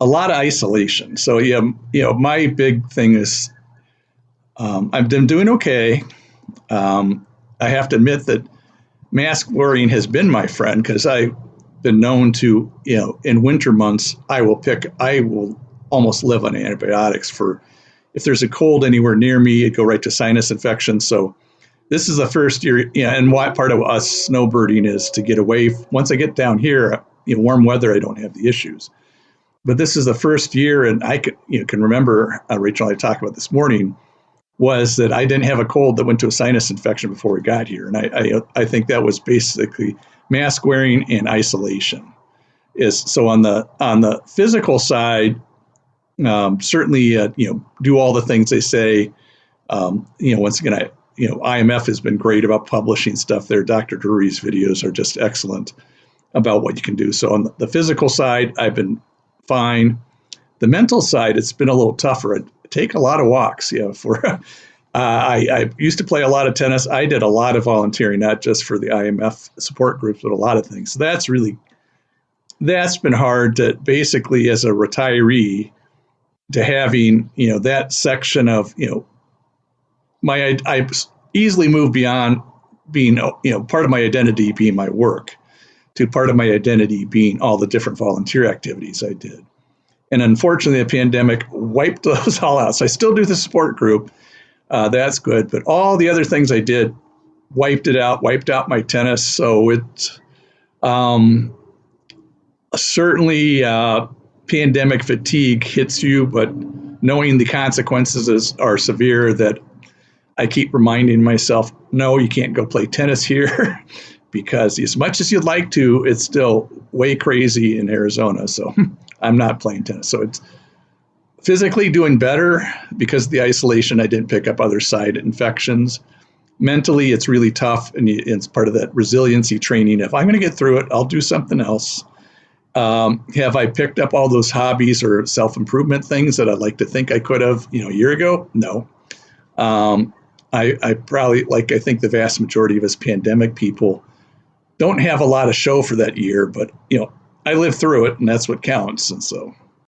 a lot of isolation. So yeah, my big thing is I've been doing okay. I have to admit that mask wearing has been my friend because I've been known to, in winter months, I will almost live on antibiotics for, if there's a cold anywhere near me, it'd go right to sinus infection. So this is the first year, and why part of us snowbirding is to get away. Once I get down here, warm weather, I don't have the issues. But this is the first year, and I can remember, Rachel and I talked about this morning, was that I didn't have a cold that went to a sinus infection before we got here. And I think that was basically mask wearing and isolation. So on the physical side, certainly do all the things they say. Once again, IMF has been great about publishing stuff there. Dr. Drury's videos are just excellent about what you can do. So on the physical side, I've been fine. The mental side, it's been a little tougher. I take a lot of walks. I used to play a lot of tennis. I did a lot of volunteering, not just for the IMF support groups, but a lot of things. So that's been hard to basically, as a retiree, to having, that section of, I easily moved beyond being, part of my identity being my work to part of my identity being all the different volunteer activities I did. And unfortunately, the pandemic wiped those all out. So I still do the support group. That's good. But all the other things I did wiped out my tennis. So it certainly pandemic fatigue hits you, but knowing the consequences are severe, that I keep reminding myself, no, you can't go play tennis here because as much as you'd like to, it's still way crazy in Arizona. So I'm not playing tennis. So it's physically doing better because of the isolation. I didn't pick up other side infections. Mentally, it's really tough, and it's part of that resiliency training. If I'm going to get through it, I'll do something else. Have I picked up all those hobbies or self-improvement things that I'd like to think I could have, a year ago? No. I probably, I think the vast majority of us pandemic people don't have a lot of show for that year, but, I lived through it, and that's what counts. And so